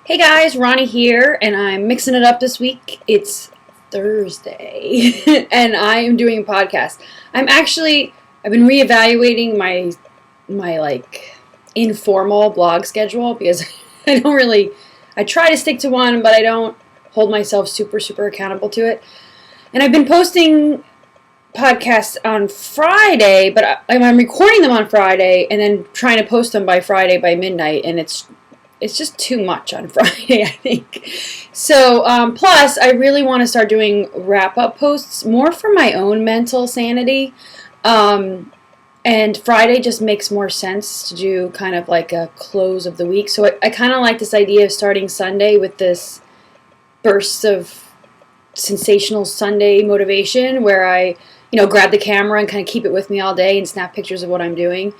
Hey guys, Roni here, and I'm mixing it up this week. It's Thursday, and I am doing a podcast. I've been reevaluating my informal blog schedule because I try to stick to one, but I don't hold myself super accountable to it. And I've been posting podcasts on Friday, but I'm recording them on Friday and then trying to post them by Friday by midnight, and it's just too much on Friday, I think. So, plus, I really want to start doing wrap-up posts, more for my own mental sanity. And Friday just makes more sense to do kind of like a close of the week. So I kind of like this idea of starting Sunday with this bursts of sensational Sunday motivation where I, grab the camera and kind of keep it with me all day and snap pictures of what I'm doing,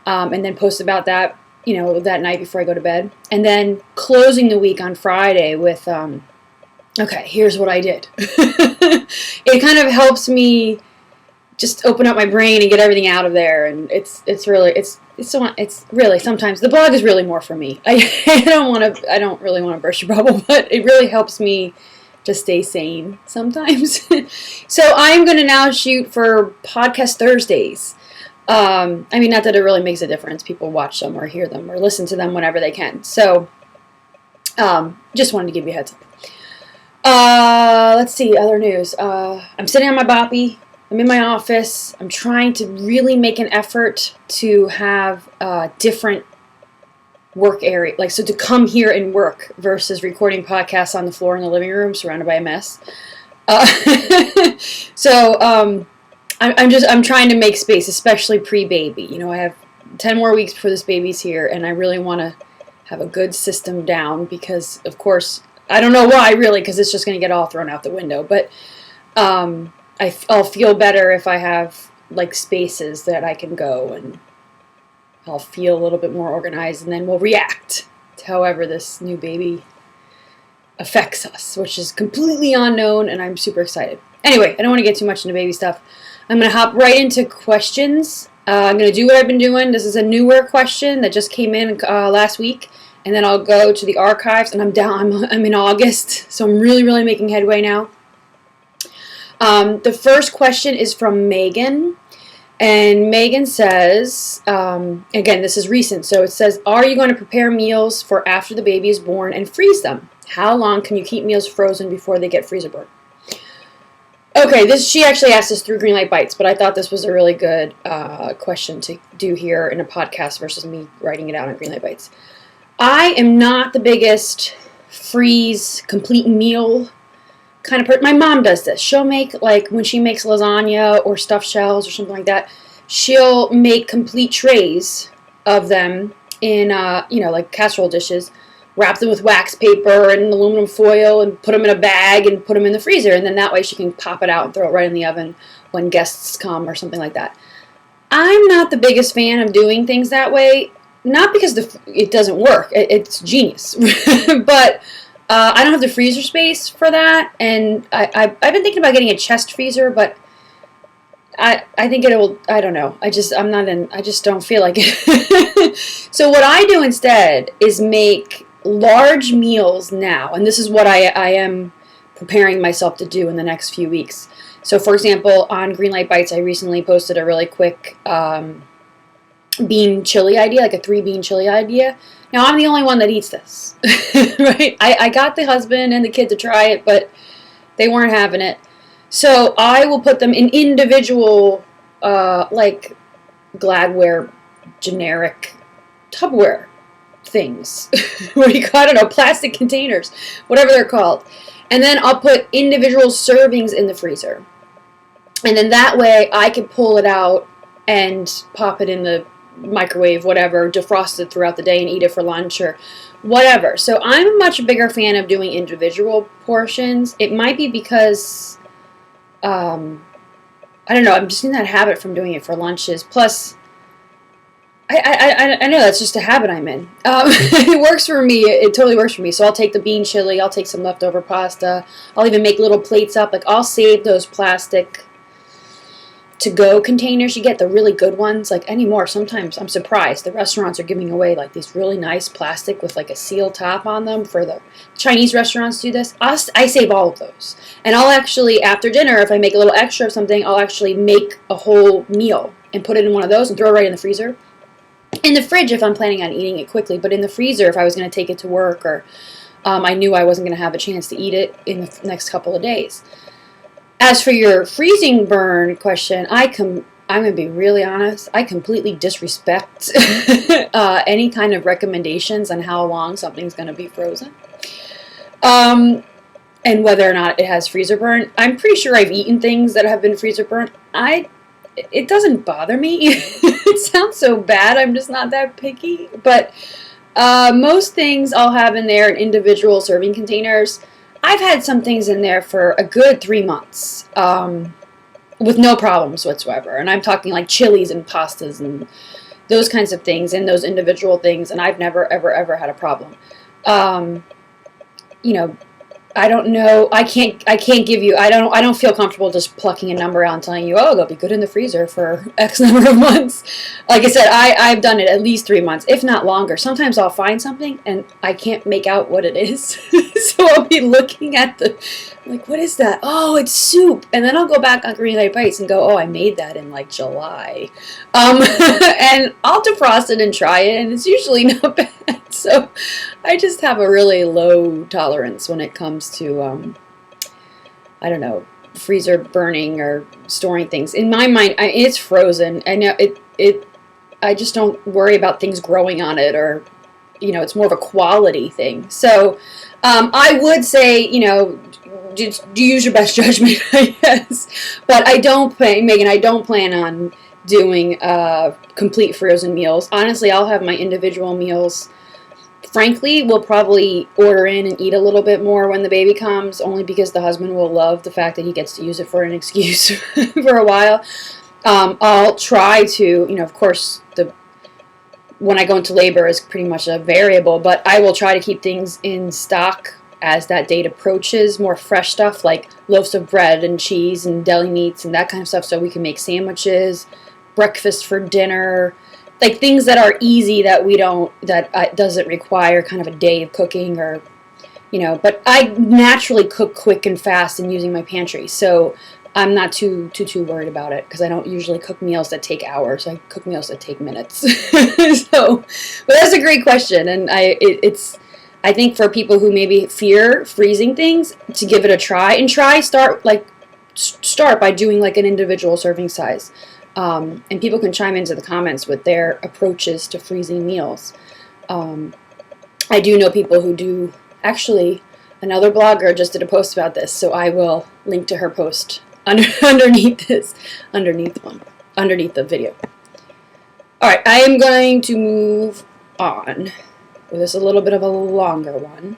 and then post about that that night before I go to bed. And then closing the week on Friday with, okay, here's what I did. It kind of helps me just open up my brain and get everything out of there. And it's really sometimes the blog is really more for me. I don't really want to burst your bubble, but it really helps me to stay sane sometimes. So I'm going to now shoot for podcast Thursdays. Not that it really makes a difference. People watch them or hear them or listen to them whenever they can. So, just wanted to give you a heads up. Let's see, other news. I'm sitting on my boppy. I'm in my office. I'm trying to really make an effort to have a different work area. So to come here and work versus recording podcasts on the floor in the living room surrounded by a mess. I'm trying to make space, especially pre-baby. I have 10 more weeks before this baby's here, and I really want to have a good system down because, of course, I don't know why, really, because it's just going to get all thrown out the window. But I'll feel better if I have, spaces that I can go, and I'll feel a little bit more organized, and then we'll react to however this new baby affects us, which is completely unknown, and I'm super excited. Anyway, I don't want to get too much into baby stuff. I'm going to hop right into questions. I'm going to do what I've been doing. This is a newer question that just came in last week. And then I'll go to the archives. And I'm in August. So I'm really making headway now. The first question is from Megan. And Megan says, again, this is recent. So it says, are you going to prepare meals for after the baby is born and freeze them? How long can you keep meals frozen before they get freezer burnt? Okay, she actually asked this through Greenlight Bites, but I thought this was a really good question to do here in a podcast versus me writing it out on Greenlight Bites. I am not the biggest freeze complete meal kind of person. My mom does this. She'll make, when she makes lasagna or stuffed shells or something like that, she'll make complete trays of them in, casserole dishes, wrap them with wax paper and aluminum foil and put them in a bag and put them in the freezer. And then that way she can pop it out and throw it right in the oven when guests come or something like that. I'm not the biggest fan of doing things that way. Not because it doesn't work. It's genius. But I don't have the freezer space for that. And I've been thinking about getting a chest freezer, but I think I don't know. I just don't feel like it. So what I do instead is make large meals now, and this is what I am preparing myself to do in the next few weeks. So, for example, on Greenlight Bites, I recently posted a really quick bean chili idea, like a 3-bean chili idea. Now, I'm the only one that eats this, right? I got the husband and the kid to try it, but they weren't having it. So I will put them in individual, Gladware generic Tupperware things. What do you call it? I don't know, plastic containers, whatever they're called. And then I'll put individual servings in the freezer. And then that way I can pull it out and pop it in the microwave, whatever, defrost it throughout the day and eat it for lunch or whatever. So I'm a much bigger fan of doing individual portions. It might be because, I don't know, I'm just in that habit from doing it for lunches. Plus, I know that's just a habit I'm in. It works for me. It totally works for me. So I'll take the bean chili. I'll take some leftover pasta. I'll even make little plates up. I'll save those plastic to-go containers you get, the really good ones, like anymore, sometimes I'm surprised. The restaurants are giving away like these really nice plastic with like a seal top on them. For the Chinese restaurants do this. I save all of those. And I'll actually, after dinner, if I make a little extra of something, I'll actually make a whole meal and put it in one of those and throw it right in the freezer. In the fridge if I'm planning on eating it quickly, but in the freezer if I was going to take it to work, or I knew I wasn't going to have a chance to eat it in the next couple of days. As for your freezing burn question, I'm going to be really honest. I completely disrespect any kind of recommendations on how long something's going to be frozen. And whether or not it has freezer burn. I'm pretty sure I've eaten things that have been freezer burnt. It doesn't bother me. It sounds so bad. I'm just not that picky. But most things I'll have in there in individual serving containers. I've had some things in there for a good 3 months with no problems whatsoever. And I'm talking like chilies and pastas and those kinds of things in those individual things. And I've never, ever, ever had a problem. You know, I don't know. I can't give you. I don't feel comfortable just plucking a number out and telling you, oh, they'll be good in the freezer for X number of months. Like I said, I've done it at least 3 months, if not longer. Sometimes I'll find something and I can't make out what it is, so I'll be looking at like, what is that? Oh, it's soup. And then I'll go back on Green Light Bites and go, oh, I made that in like July, and I'll defrost it and try it, and it's usually not bad. So I just have a really low tolerance when it comes to, I don't know, freezer burning or storing things. In my mind, it's frozen. I know I just don't worry about things growing on it, or, you know, it's more of a quality thing. So I would say, you know, just use your best judgment, I guess. But I don't plan, Megan, I don't plan on doing complete frozen meals. Honestly, I'll have my individual meals. Frankly, we'll probably order in and eat a little bit more when the baby comes, only because the husband will love the fact that he gets to use it for an excuse for a while. I'll try to, you know, of course, when I go into labor is pretty much a variable, but I will try to keep things in stock as that date approaches, more fresh stuff like loaves of bread and cheese and deli meats and that kind of stuff, so we can make sandwiches, breakfast for dinner, like things that are easy that doesn't require kind of a day of cooking, or, you know, but I naturally cook quick and fast in using my pantry, so I'm not too worried about it, because I don't usually cook meals that take hours. I cook meals that take minutes. So, but that's a great question, and I think for people who maybe fear freezing things, to give it a try, and start by doing like an individual serving size. And people can chime into the comments with their approaches to freezing meals. I do know people who do. Actually, another blogger just did a post about this, so I will link to her post underneath the video. All right, I am going to move on. This is a little bit of a longer one.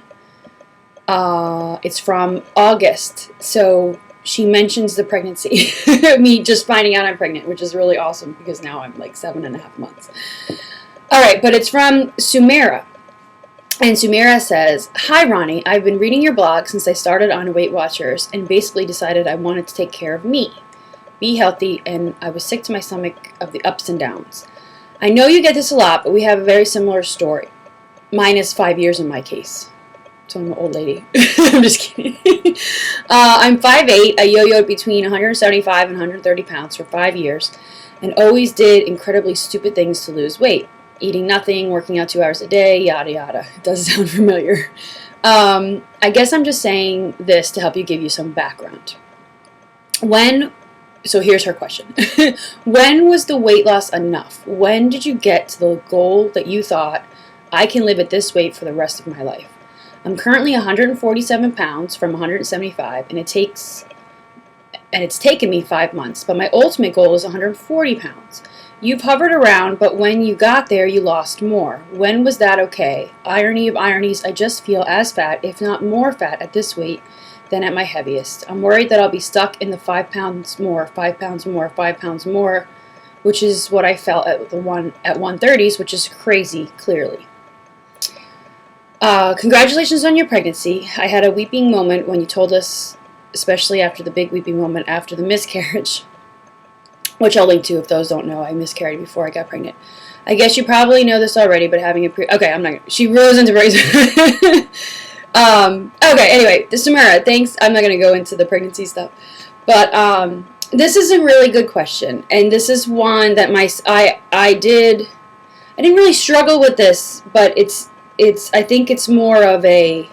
It's from August, so she mentions the pregnancy, me just finding out I'm pregnant, which is really awesome, because now I'm like 7.5 months. All right, but it's from Sumera. And Sumera says, "Hi, Roni. I've been reading your blog since I started on Weight Watchers and basically decided I wanted to take care of me, be healthy, and I was sick to my stomach of the ups and downs. I know you get this a lot, but we have a very similar story. Mine is 5 years in my case." So I'm an old lady. I'm just kidding. I'm 5'8". I yo-yoed between 175 and 130 pounds for 5 years and always did incredibly stupid things to lose weight. Eating nothing, working out 2 hours a day, yada yada. It does sound familiar. I guess I'm just saying this to help give you some background. So here's her question. When was the weight loss enough? When did you get to the goal that you thought, I can live at this weight for the rest of my life? I'm currently 147 pounds from 175, and it's taken me 5 months, but my ultimate goal is 140 pounds. You've hovered around, but when you got there, you lost more. When was that okay? Irony of ironies, I just feel as fat, if not more fat, at this weight than at my heaviest. I'm worried that I'll be stuck in the 5 pounds more, 5 pounds more, 5 pounds more, which is what I felt at 130s, which is crazy, clearly. Congratulations on your pregnancy. I had a weeping moment when you told us, especially after the big weeping moment after the miscarriage. which I'll link to if those don't know. I miscarried before I got pregnant. I guess you probably know this already, but having a okay, I'm not. She rose into pregnancy. Okay. Anyway, the Samara. Thanks. I'm not gonna go into the pregnancy stuff, but this is a really good question, and this is one that I didn't really struggle with this, but it's I think it's more of a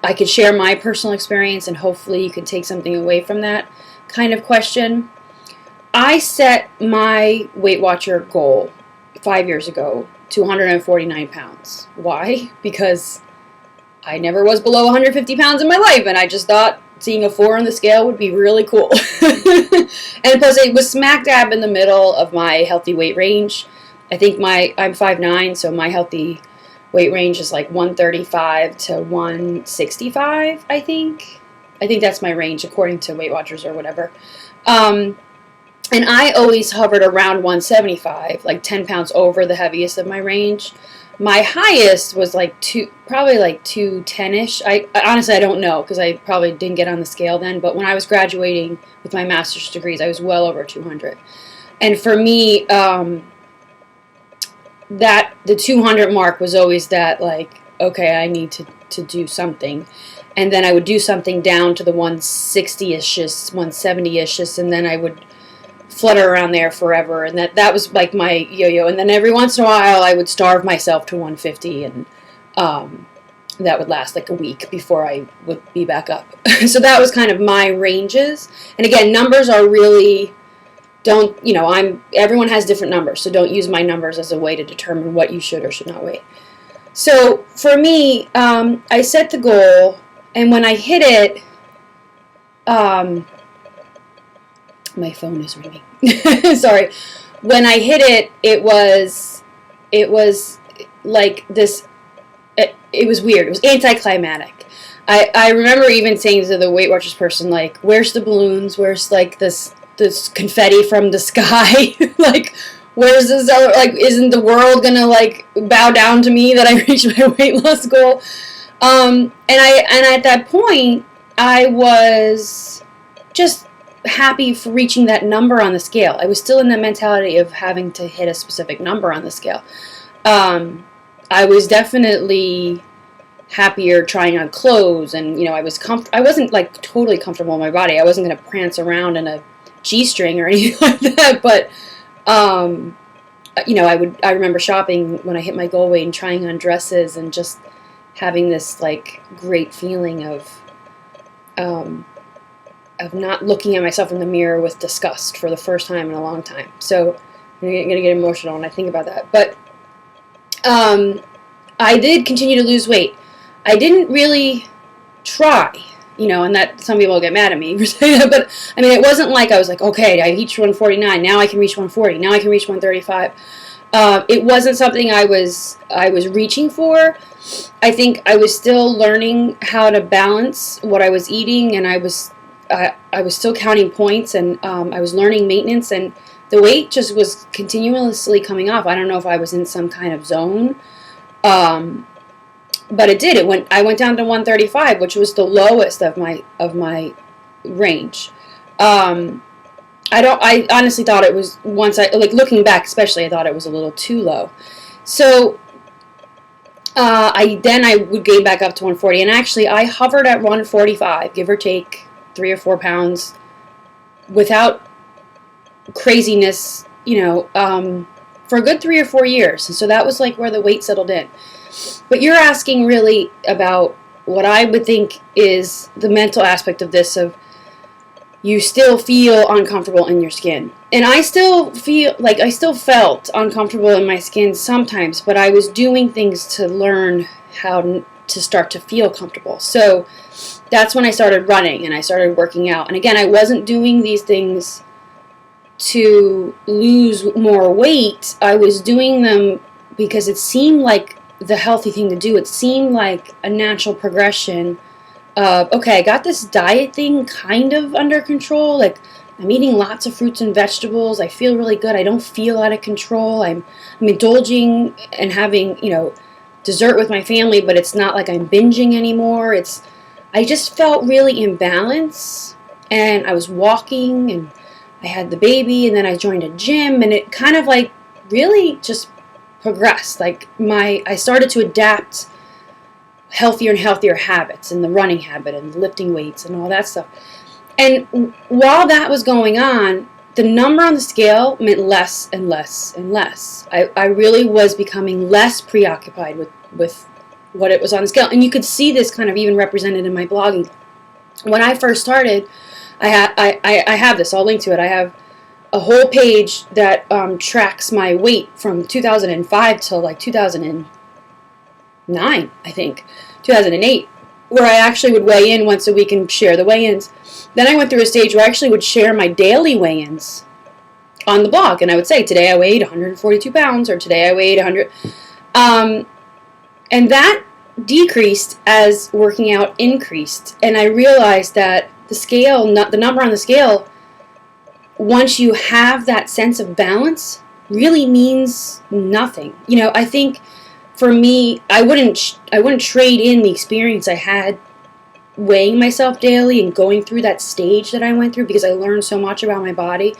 I could share my personal experience, and hopefully you can take something away from that kind of question. I set my Weight Watcher goal 5 years ago to 149 pounds. Why? Because I never was below 150 pounds in my life, and I just thought seeing a 4 on the scale would be really cool. And plus, it was smack dab in the middle of my healthy weight range. I think I'm 5'9", so my healthy weight range is like 135 to 165, I think. I think that's my range according to Weight Watchers or whatever. And I always hovered around 175, like 10 pounds over the heaviest of my range. My highest was probably like 210-ish. I honestly, I don't know because I probably didn't get on the scale then. But when I was graduating with my master's degrees, I was well over 200. And for me, that the 200 mark was always that like, okay, I need to do something. And then I would do something down to the 160-ish, 170-ish, and then I would flutter around there forever, and that was like my yo-yo. And then every once in a while I would starve myself to 150, and that would last like a week before I would be back up. So that was kind of my ranges. And again, numbers are really everyone has different numbers, so don't use my numbers as a way to determine what you should or should not weigh. So for me, I set the goal, and when I hit it, my phone is ringing. Sorry. When I hit it, it was like this. It was weird. It was anticlimactic. I remember even saying to the Weight Watchers person, like, "Where's the balloons? Where's like this confetti from the sky? Like, where's this other, like, isn't the world gonna like bow down to me that I reached my weight loss goal?" And at that point, I was just happy for reaching that number on the scale. I was still in the mentality of having to hit a specific number on the scale. I was definitely happier trying on clothes, and I was I wasn't like totally comfortable in my body. I wasn't going to prance around in a G-string or anything like that, but I remember shopping when I hit my goal weight and trying on dresses and just having this like great feeling of not looking at myself in the mirror with disgust for the first time in a long time. So I'm going to get emotional when I think about that. But I did continue to lose weight. I didn't really try, and that some people get mad at me for saying that. But, I mean, it wasn't like I was like, okay, I reached 149. Now I can reach 140. Now I can reach 135. It wasn't something I was reaching for. I think I was still learning how to balance what I was eating, and I was still counting points, and I was learning maintenance, and the weight just was continuously coming off. I don't know if I was in some kind of zone, but it did. I went down to 135, which was the lowest of my range. I honestly thought it was, once looking back especially, I thought it was a little too low. So I would gain back up to 140, and actually I hovered at 145, give or take 3 or 4 pounds, without craziness, for a good 3 or 4 years. And so that was like where the weight settled in. But you're asking really about what I would think is the mental aspect of this, of you still feel uncomfortable in your skin. And I still felt uncomfortable in my skin sometimes, but I was doing things to learn how to start to feel comfortable. So that's when I started running and I started working out. And again, I wasn't doing these things to lose more weight. I was doing them because it seemed like the healthy thing to do. It seemed like a natural progression of, okay, I got this diet thing kind of under control. Like, I'm eating lots of fruits and vegetables. I feel really good. I don't feel out of control. I'm indulging and having, dessert with my family, but it's not like I'm binging anymore. I just felt really in balance, and I was walking, and I had the baby, and then I joined a gym, and it kind of like really just progressed. Like I started to adapt healthier and healthier habits, and the running habit and lifting weights and all that stuff. And while that was going on, the number on the scale meant less and less and less. I really was becoming less preoccupied with what it was on the scale. And you could see this kind of even represented in my blogging. When I first started, I have this, I'll link to it. I have a whole page that tracks my weight from 2005 till like 2009, I think, 2008, where I actually would weigh in once a week and share the weigh-ins. Then I went through a stage where I actually would share my daily weigh-ins on the blog, and I would say, today I weighed 142 pounds, or today I weighed 100. And that decreased as working out increased, and I realized that the scale, the number on the scale, once you have that sense of balance, really means nothing. You know, I think for me, I wouldn't trade in the experience I had weighing myself daily and going through that stage that I went through, because I learned so much about my body,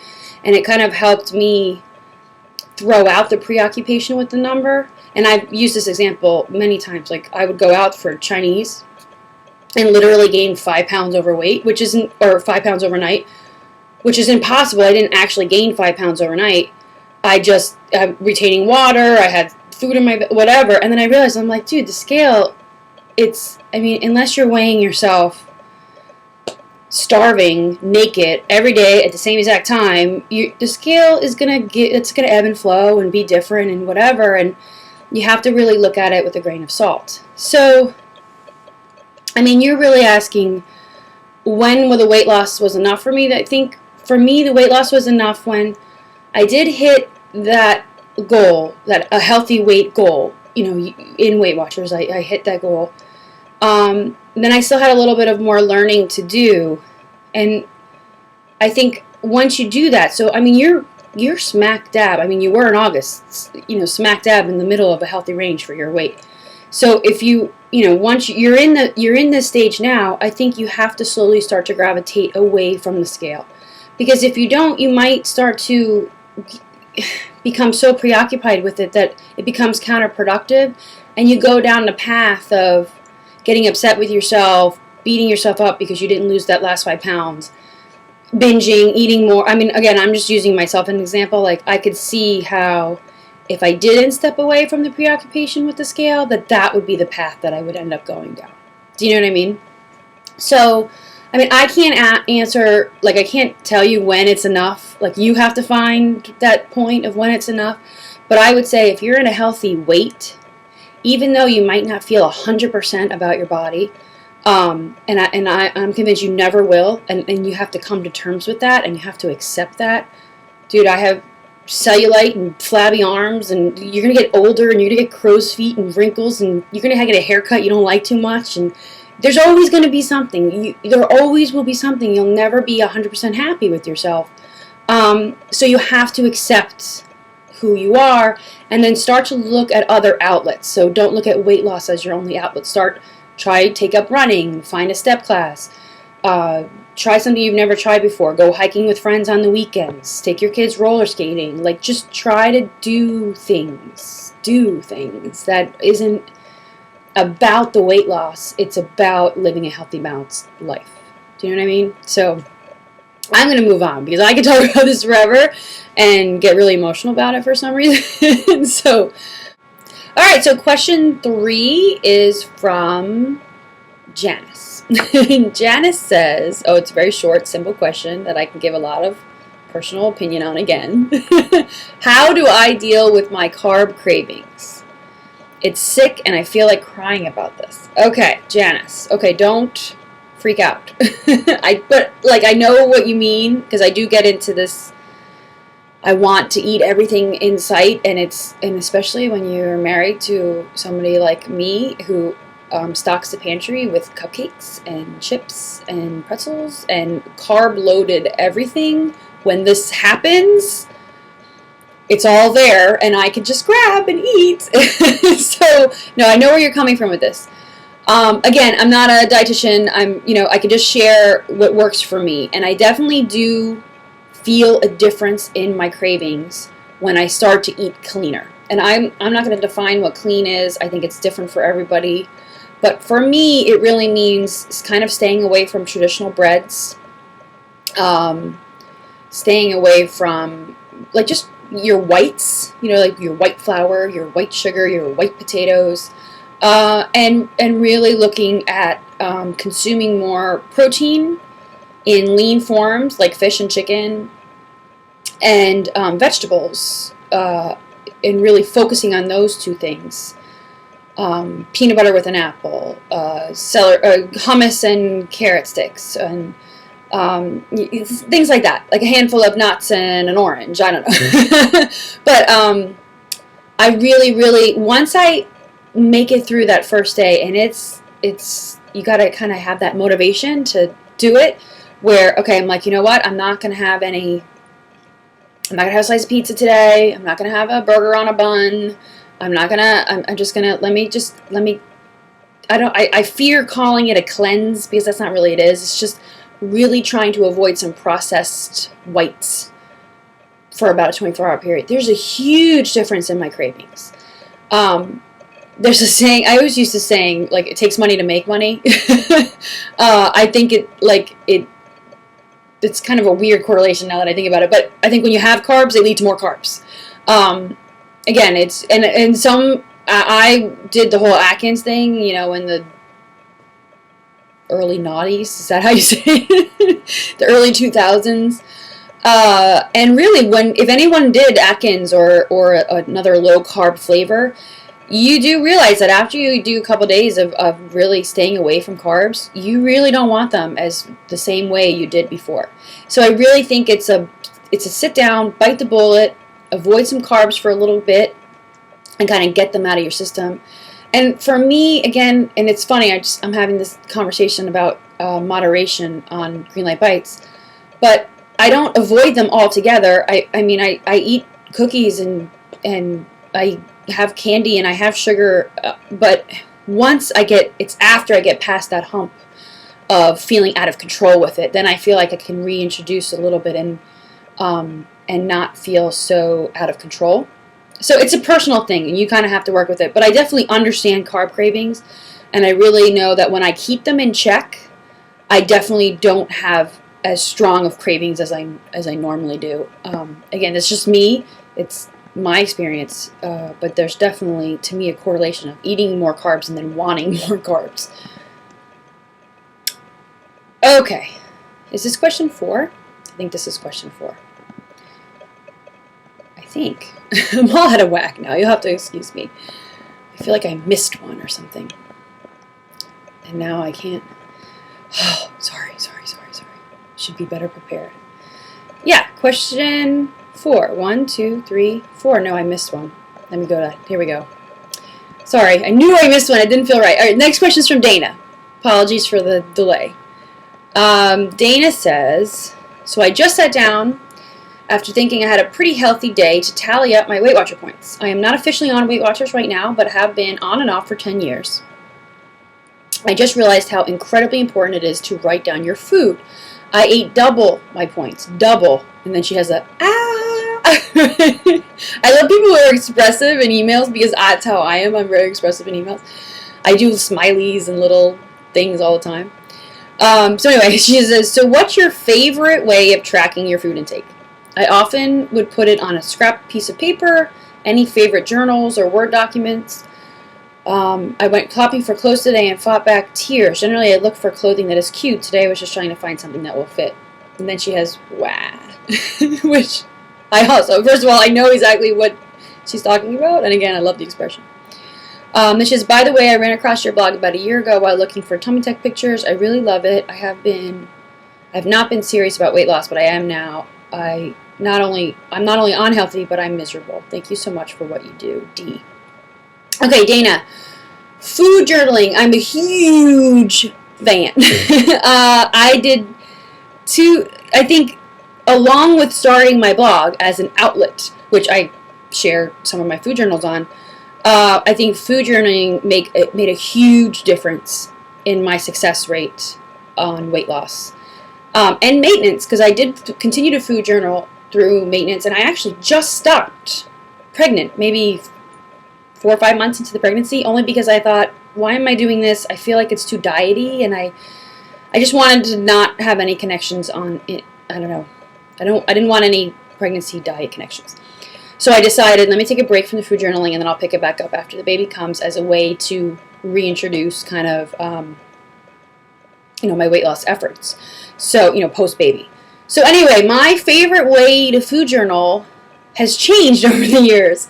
and it kind of helped me throw out the preoccupation with the number. And I've used this example many times. Like, I would go out for Chinese and literally gain 5 pounds overweight, or 5 pounds overnight, which is impossible. I didn't actually gain 5 pounds overnight. I just, retaining water, I had food in my, whatever. And then I realized, I'm like, dude, the scale, unless you're weighing yourself starving, naked, every day at the same exact time, the scale is it's gonna ebb and flow and be different and whatever, and you have to really look at it with a grain of salt. So, you're really asking when the weight loss was enough for me. I think for me, the weight loss was enough when I did hit that goal, that a healthy weight goal. In Weight Watchers, I hit that goal. Then I still had a little bit of more learning to do, and I think once you do that, so you're smack dab. You were in August, smack dab in the middle of a healthy range for your weight. So if once you're in this stage now, I think you have to slowly start to gravitate away from the scale, because if you don't, you might start to become so preoccupied with it that it becomes counterproductive, and you go down the path of getting upset with yourself, beating yourself up because you didn't lose that last 5 pounds, binging, eating more. Again, I'm just using myself as an example. Like, I could see how if I didn't step away from the preoccupation with the scale, that would be the path that I would end up going down. Do you know what I mean? So, I can't answer, like, I can't tell you when it's enough. Like, you have to find that point of when it's enough. But I would say if you're in a healthy weight, even though you might not feel 100% about your body, and I'm convinced you never will, and you have to come to terms with that, and you have to accept that. Dude, I have cellulite and flabby arms, and you're going to get older, and you're going to get crow's feet and wrinkles, and you're going to get a haircut you don't like too much, and there's always going to be something. There always will be something. You'll never be 100% happy with yourself. So you have to accept who you are, and then start to look at other outlets. So don't look at weight loss as your only outlet. Take up running, find a step class, try something you've never tried before, go hiking with friends on the weekends, take your kids roller skating. Like, just try to do things that isn't about the weight loss. It's about living a healthy, balanced life. Do you know what I mean? So I'm going to move on, because I could talk about this forever and get really emotional about it for some reason. So, all right, so question 3 is from Janice. Janice says, it's a very short, simple question that I can give a lot of personal opinion on again. How do I deal with my carb cravings? It's sick and I feel like crying about this. Okay, Janice. Okay, don't freak out. I know what you mean, because I do get into this. I want to eat everything in sight, and especially when you're married to somebody like me who stocks the pantry with cupcakes and chips and pretzels and carb-loaded everything. When this happens, it's all there, and I can just grab and eat. So, no, I know where you're coming from with this. Again, I'm not a dietitian. I can just share what works for me, and I definitely do feel a difference in my cravings when I start to eat cleaner. And I'm not going to define what clean is. I think it's different for everybody. But for me, it really means kind of staying away from traditional breads, staying away from like just your whites, like your white flour, your white sugar, your white potatoes, and really looking at consuming more protein in lean forms like fish and chicken, and vegetables, and really focusing on those two things. Peanut butter with an apple, hummus and carrot sticks, and things like that, like a handful of nuts and an orange. I don't know. But I really, once I make it through that first day, and it's you got to kind of have that motivation to do it, where, okay, I'm like, you know what, I'm not going to have a slice of pizza today. I'm not going to have a burger on a bun. I'm just going to, I fear calling it a cleanse, because that's not really what it is. It's just really trying to avoid some processed whites for about a 24-hour period. There's a huge difference in my cravings. There's a saying, I always used to saying, like, it takes money to make money. I think it's kind of a weird correlation now that I think about it, but I think when you have carbs, they lead to more carbs. Again, I did the whole Atkins thing, in the early noughties. Is that how you say it? The early 2000s. And really, if anyone did Atkins or another low carb flavor, you do realize that after you do a couple days of really staying away from carbs, you really don't want them as the same way you did before. So I really think it's a sit down, bite the bullet, avoid some carbs for a little bit, and kind of get them out of your system. And for me, again, and it's funny, I'm having this conversation about moderation on Green Light Bites, but I don't avoid them altogether. I eat cookies and I have candy and I have sugar, but it's after I get past that hump of feeling out of control with it, then I feel like I can reintroduce a little bit and not feel so out of control. So it's a personal thing, and you kind of have to work with it. But I definitely understand carb cravings, and I really know that when I keep them in check, I definitely don't have as strong of cravings as I normally do. Again, it's just me. It's my experience, but there's definitely, to me, a correlation of eating more carbs and then wanting more carbs. Okay, is this question 4? I think this is question 4. I think. I'm all out of whack now. You'll have to excuse me. I feel like I missed one or something. And now I can't. Oh, sorry. Should be better prepared. Yeah, question 4. 1, 2, 3, 4. No, I missed one. Let me go to, here we go. Sorry, I knew I missed one. It didn't feel right. All right, next question is from Dana. Apologies for the delay. Dana says, so I just sat down after thinking I had a pretty healthy day to tally up my Weight Watcher points. I am not officially on Weight Watchers right now, but have been on and off for 10 years. I just realized how incredibly important it is to write down your food. I ate double my points. Double. And then she has a, I love people who are expressive in emails, because that's how I am. I'm very expressive in emails. I do smileys and little things all the time. So anyway, she says, so what's your favorite way of tracking your food intake? I often would put it on a scrap piece of paper, any favorite journals or Word documents. I went shopping for clothes today and fought back tears. Generally, I look for clothing that is cute. Today, I was just trying to find something that will fit. And then she has, wah, which I also, first of all, I know exactly what she's talking about. And again, I love the expression. Then she says, by the way, I ran across your blog about a year ago while looking for tummy tuck pictures. I really love it. I have not been serious about weight loss, but I am now. I'm not only unhealthy, but I'm miserable. Thank you so much for what you do, D. Okay, Dana, food journaling. I'm a huge fan. I did I think, along with starting my blog as an outlet, which I share some of my food journals on, I think food journaling made a huge difference in my success rate on weight loss. And maintenance, because I did continue to food journal through maintenance, and I actually just stopped pregnant, maybe 4 or 5 months into the pregnancy, only because I thought, why am I doing this? I feel like it's too diety, and I just wanted to not have any connections on it. I don't know. I didn't want any pregnancy diet connections. So I decided, let me take a break from the food journaling, and then I'll pick it back up after the baby comes as a way to reintroduce kind of, my weight loss efforts. So, post-baby. So anyway, my favorite way to food journal has changed over the years.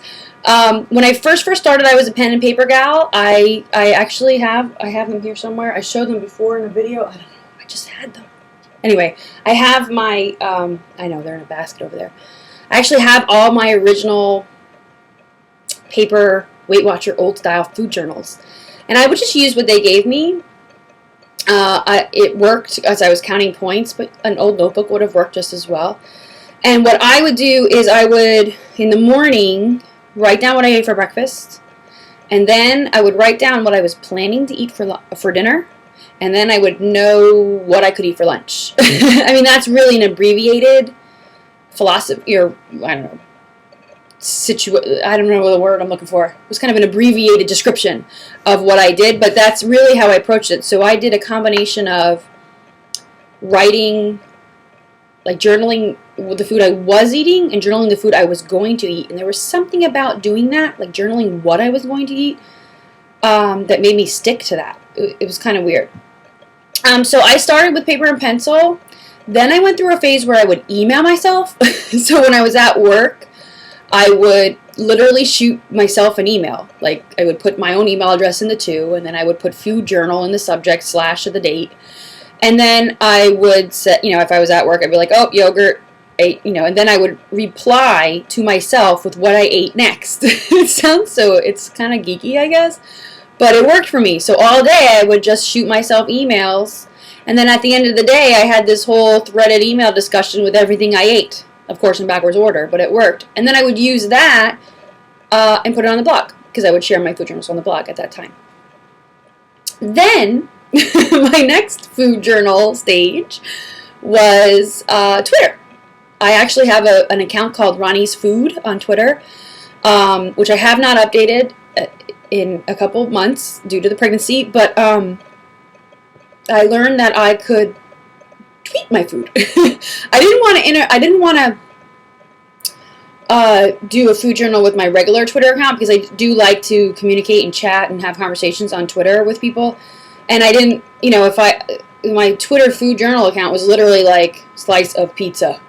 When I first started, I was a pen and paper gal. I actually have them here somewhere. I showed them before in a video. I don't know. I just had them. Anyway, I have my, I know they're in a basket over there. I actually have all my original paper Weight Watcher old style food journals. And I would just use what they gave me. It worked as I was counting points, but an old notebook would have worked just as well. And what I would do is I would, in the morning, write down what I ate for breakfast. And then I would write down what I was planning to eat for dinner. And then I would know what I could eat for lunch. I mean, that's really an abbreviated philosophy, or I don't know, I don't know the word I'm looking for. It was kind of an abbreviated description of what I did, but that's really how I approached it. So I did a combination of writing, like journaling the food I was eating and journaling the food I was going to eat. And there was something about doing that, like journaling what I was going to eat, that made me stick to that. It was kind of weird. So I started with paper and pencil. Then I went through a phase where I would email myself. So when I was at work, I would literally shoot myself an email. Like, I would put my own email address in the to, and then I would put food journal in the subject / of the date. And then I would set, if I was at work, I'd be like, oh, yogurt, ate, and then I would reply to myself with what I ate next. It's kind of geeky, I guess, but it worked for me. So all day I would just shoot myself emails. And then at the end of the day, I had this whole threaded email discussion with everything I ate. Of course, in backwards order, but it worked. And then I would use that and put it on the blog, because I would share my food journals on the blog at that time. Then, my next food journal stage was Twitter. I actually have an account called Roni's Food on Twitter, which I have not updated in a couple of months due to the pregnancy, but I learned that I could tweet my food. I didn't want to do a food journal with my regular Twitter account, because I do like to communicate and chat and have conversations on Twitter with people. And I didn't, my Twitter food journal account was literally like slice of pizza,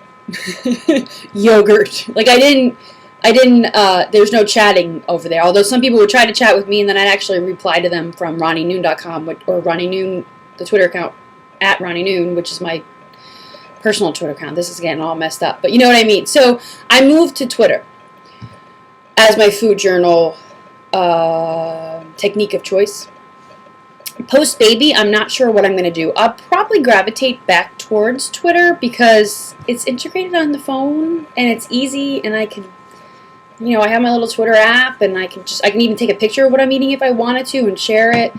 yogurt. Like I didn't, there's no chatting over there. Although some people would try to chat with me, and then I'd actually reply to them from RoniNoon.com or Roni Noon, the Twitter account at Roni Noon, which is my personal Twitter account. This is getting all messed up, but you know what I mean. So I moved to Twitter as my food journal technique of choice. Post baby, I'm not sure what I'm going to do. I'll probably gravitate back towards Twitter because it's integrated on the phone and it's easy, and I can, I have my little Twitter app, and I can even take a picture of what I'm eating if I wanted to and share it,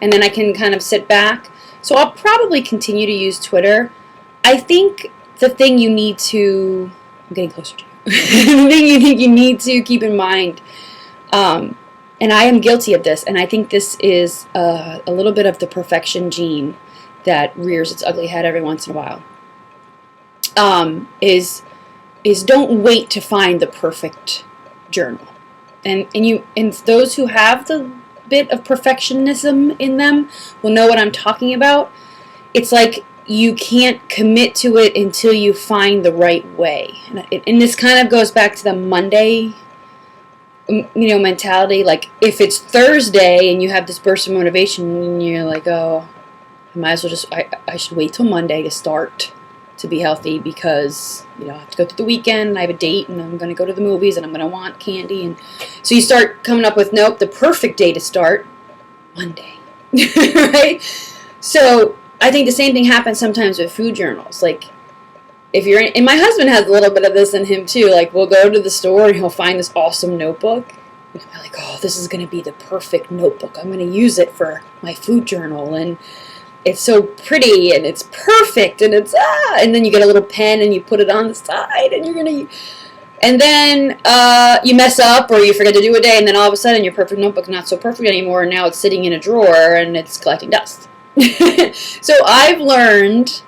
and then I can kind of sit back. So I'll probably continue to use Twitter. I think the thing you need to, I'm getting closer to you, the thing you need to keep in mind, and I am guilty of this, and I think this is a little bit of the perfection gene that rears its ugly head every once in a while, is don't wait to find the perfect journal. And those who have the bit of perfectionism in them will know what I'm talking about. It's like you can't commit to it until you find the right way. And this kind of goes back to the Monday, mentality. Like if it's Thursday and you have this burst of motivation and you're like, oh, I might as well I should wait till Monday to start to be healthy, because I have to go through the weekend, I have a date, and I'm going to go to the movies, and I'm going to want candy, and so you start coming up with, nope, the perfect day to start, Monday, right? So I think the same thing happens sometimes with food journals. Like if you're and my husband has a little bit of this in him too. Like we'll go to the store and he'll find this awesome notebook, and he'll be like, oh, this is going to be the perfect notebook, I'm going to use it for my food journal. And it's so pretty and it's perfect and it's and then you get a little pen and you put it on the side and and then you mess up or you forget to do a day, and then all of a sudden your perfect notebook not so perfect anymore, and now it's sitting in a drawer and it's collecting dust. So I've learned,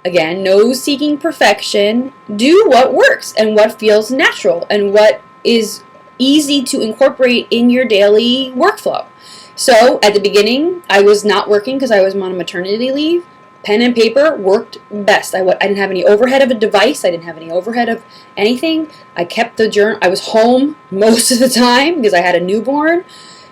again, no seeking perfection. Do what works and what feels natural and what is easy to incorporate in your daily workflow. So at the beginning, I was not working because I was on maternity leave. Pen and paper worked best. I didn't have any overhead of a device. I didn't have any overhead of anything. I kept the journal. I was home most of the time because I had a newborn.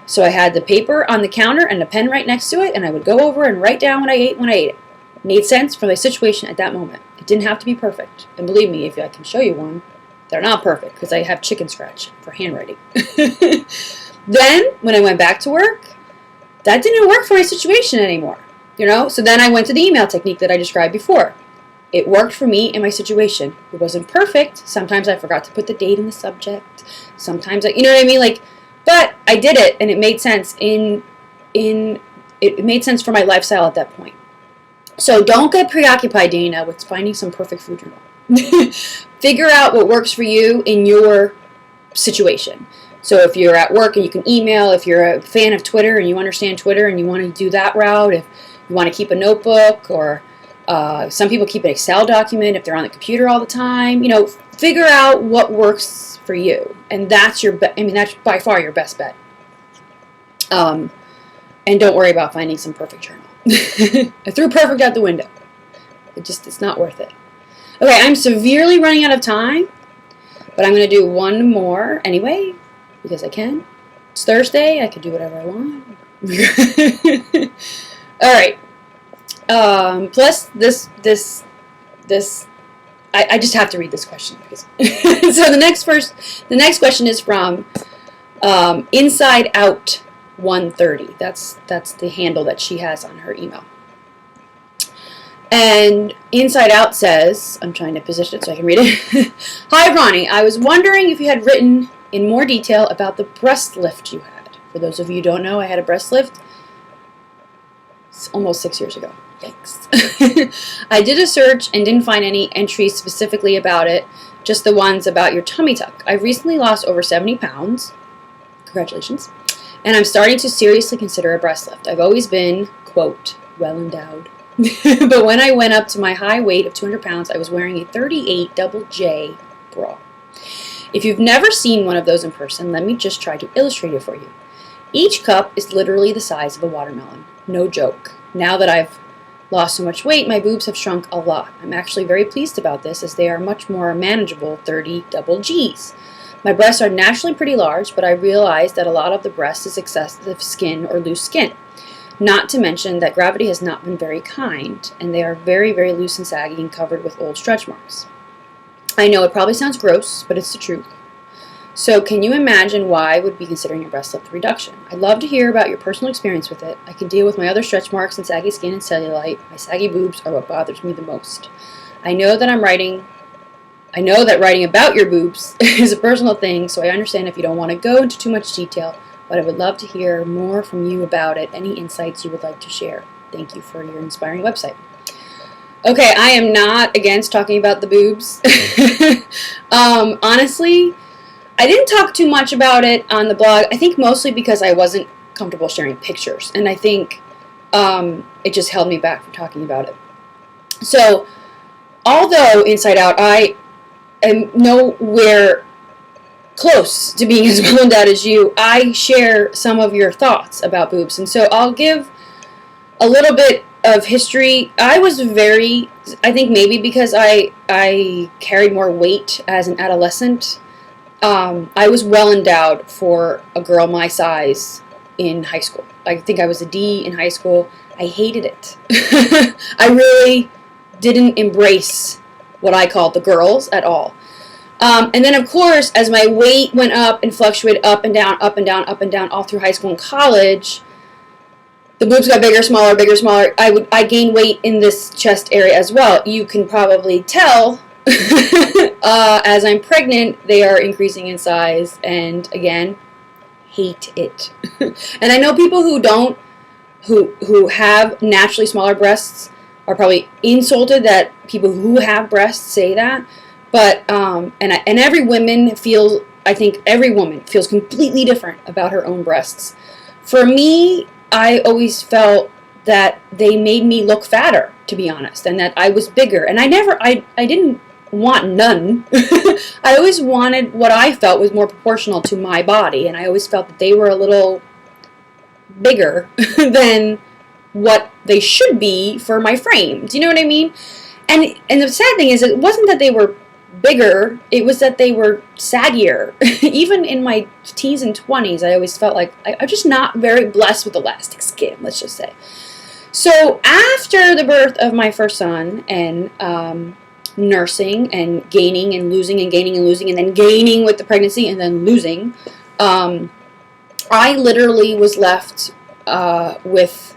So I had the paper on the counter and a pen right next to it, and I would go over and write down what I ate when I ate it. It made sense for my situation at that moment. It didn't have to be perfect. And believe me, if I can show you one, they're not perfect because I have chicken scratch for handwriting. Then, when I went back to work, that didn't work for my situation anymore. So then I went to the email technique that I described before. It worked for me in my situation. It wasn't perfect. Sometimes I forgot to put the date in the subject. Sometimes you know what I mean? But I did it, and it made sense it made sense for my lifestyle at that point. So don't get preoccupied, Dana, with finding some perfect food journal. Figure out what works for you in your situation. So if you're at work and you can email, if you're a fan of Twitter and you understand Twitter and you want to do that route, if you want to keep a notebook, or some people keep an Excel document if they're on the computer all the time, figure out what works for you. And that's that's by far your best bet. And don't worry about finding some perfect journal. I threw perfect out the window. It's not worth it. Okay, I'm severely running out of time, but I'm going to do one more anyway, because I can. It's Thursday. I can do whatever I want. All right. Plus, I just have to read this question. So the next question is from Inside Out 130. That's the handle that she has on her email. And Inside Out says, I'm trying to position it so I can read it. Hi, Roni. I was wondering if you had written in more detail about the breast lift you had. For those of you who don't know, I had a breast lift almost 6 years ago. Yikes. I did a search and didn't find any entries specifically about it, just the ones about your tummy tuck. I've recently lost over 70 pounds. Congratulations. And I'm starting to seriously consider a breast lift. I've always been, quote, well endowed. But when I went up to my high weight of 200 pounds, I was wearing a 38 double J bra. If you've never seen one of those in person, let me just try to illustrate it for you. Each cup is literally the size of a watermelon. No joke. Now that I've lost so much weight, my boobs have shrunk a lot. I'm actually very pleased about this, as they are much more manageable 30 double Gs. My breasts are naturally pretty large, but I realize that a lot of the breast is excessive skin or loose skin. Not to mention that gravity has not been very kind, and they are very, very loose and saggy and covered with old stretch marks. I know it probably sounds gross, but it's the truth. So can you imagine why I would be considering a breast lift reduction? I'd love to hear about your personal experience with it. I can deal with my other stretch marks and saggy skin and cellulite. My saggy boobs are what bothers me the most. I know that writing about your boobs is a personal thing, so I understand if you don't want to go into too much detail, but I would love to hear more from you about it. Any insights you would like to share? Thank you for your inspiring website. Okay, I am not against talking about the boobs. Honestly, I didn't talk too much about it on the blog. I think mostly because I wasn't comfortable sharing pictures, and I think it just held me back from talking about it. So, although Inside Out, I am nowhere close to being as well endowed as you, I share some of your thoughts about boobs, and so I'll give a little bit of history. I think maybe because I carried more weight as an adolescent, I was well endowed for a girl my size in high school. I think I was a D in high school. I hated it. I really didn't embrace what I called the girls at all. And then, of course, as my weight went up and fluctuated up and down, up and down, up and down all through high school and college, the boobs got bigger, smaller, bigger, smaller. I gained weight in this chest area as well. You can probably tell as I'm pregnant, they are increasing in size, and again, hate it. And I know people who don't who have naturally smaller breasts are probably insulted that people who have breasts say that. But and every woman feels, I think every woman feels completely different about her own breasts. For me, I always felt that they made me look fatter, to be honest, and that I was bigger. And I didn't want none. I always wanted what I felt was more proportional to my body, and I always felt that they were a little bigger than what they should be for my frame. Do you know what I mean? And the sad thing is, it wasn't that they were bigger, it was that they were saggier. Even in my teens and 20s, I always felt like I'm just not very blessed with elastic skin, let's just say. So after the birth of my first son and nursing and gaining and losing and gaining and losing and then gaining with the pregnancy and then losing, I literally was left with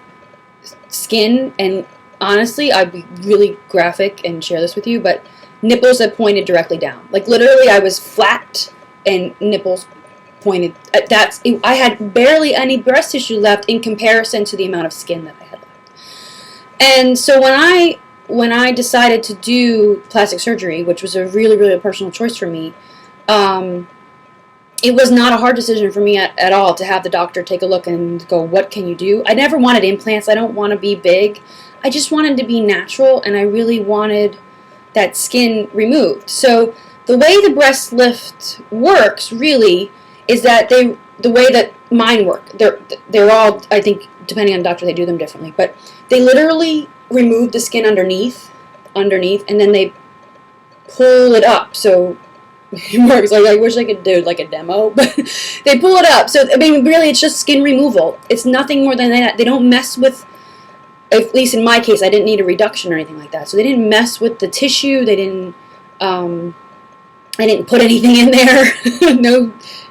skin, and honestly, I'd be really graphic and share this with you, but nipples that pointed directly down. Like literally I was flat and nipples pointed. I had barely any breast tissue left in comparison to the amount of skin that I had left. And so when I decided to do plastic surgery, which was a really, really personal choice for me, it was not a hard decision for me at all to have the doctor take a look and go, what can you do? I never wanted implants. I don't want to be big. I just wanted to be natural, and I really wanted that skin removed. So the way the breast lift works really is that the way that mine work, they're all, I think, depending on the doctor, they do them differently, but they literally remove the skin underneath, and then they pull it up. So it works. Like, I wish I could do like a demo, but they pull it up. So I mean, really, it's just skin removal. It's nothing more than that. They don't mess with, at least in my case, I didn't need a reduction or anything like that. So they didn't mess with the tissue. They didn't. I didn't put anything in there.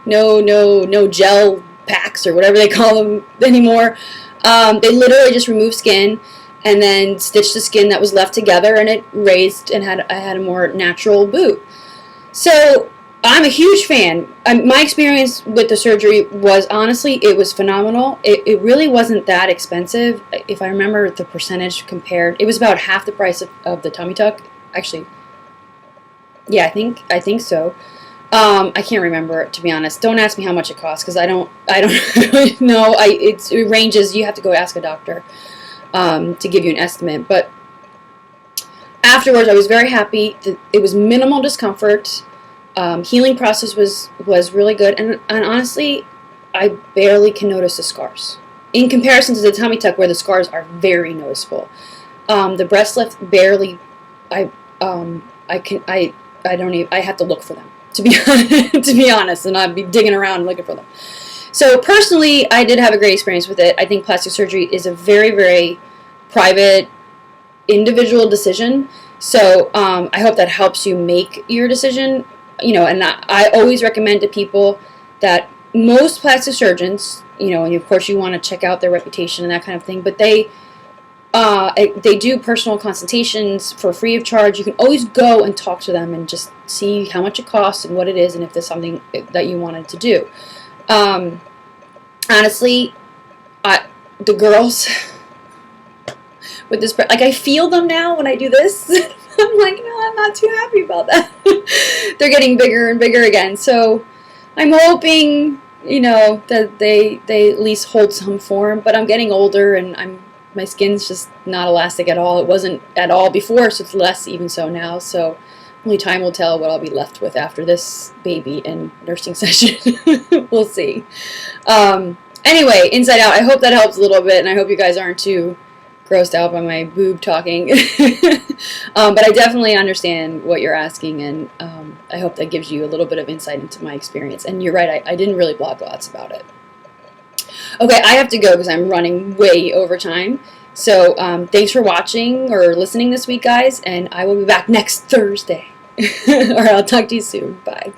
no gel packs or whatever they call them anymore. They literally just removed skin and then stitched the skin that was left together, and it raised and I had a more natural boob. So I'm a huge fan. My experience with the surgery was, honestly, it was phenomenal. It really wasn't that expensive. If I remember the percentage compared, it was about half the price of the tummy tuck. Actually, yeah, I think so. I can't remember, to be honest. Don't ask me how much it costs, because I don't know. It ranges. You have to go ask a doctor to give you an estimate. But afterwards, I was very happy. It was minimal discomfort. Healing process was really good, and honestly, I barely can notice the scars in comparison to the tummy tuck, where the scars are very noticeable. The breast lift barely. I don't even. I have to look for them, to be honest, and I'd be digging around looking for them. So personally, I did have a great experience with it. I think plastic surgery is a very, very private, individual decision. So I hope that helps you make your decision. You know, and I always recommend to people that most plastic surgeons, you know, and of course you want to check out their reputation and that kind of thing, but they do personal consultations for free of charge. You can always go and talk to them and just see how much it costs and what it is, and if there's something that you wanted to do. Honestly, the girls with this, like, I feel them now when I do this. I'm like, no, I'm not too happy about that. They're getting bigger and bigger again. So I'm hoping, you know, that they at least hold some form. But I'm getting older, and my skin's just not elastic at all. It wasn't at all before, so it's less even so now. So only time will tell what I'll be left with after this baby and nursing session. We'll see. Anyway, Inside Out, I hope that helps a little bit, and I hope you guys aren't too grossed out by my boob talking. But I definitely understand what you're asking, and I hope that gives you a little bit of insight into my experience. And you're right, I didn't really blog lots about it. Okay, I have to go because I'm running way over time. So thanks for watching or listening this week, guys, and I will be back next Thursday. All right, I'll talk to you soon. Bye.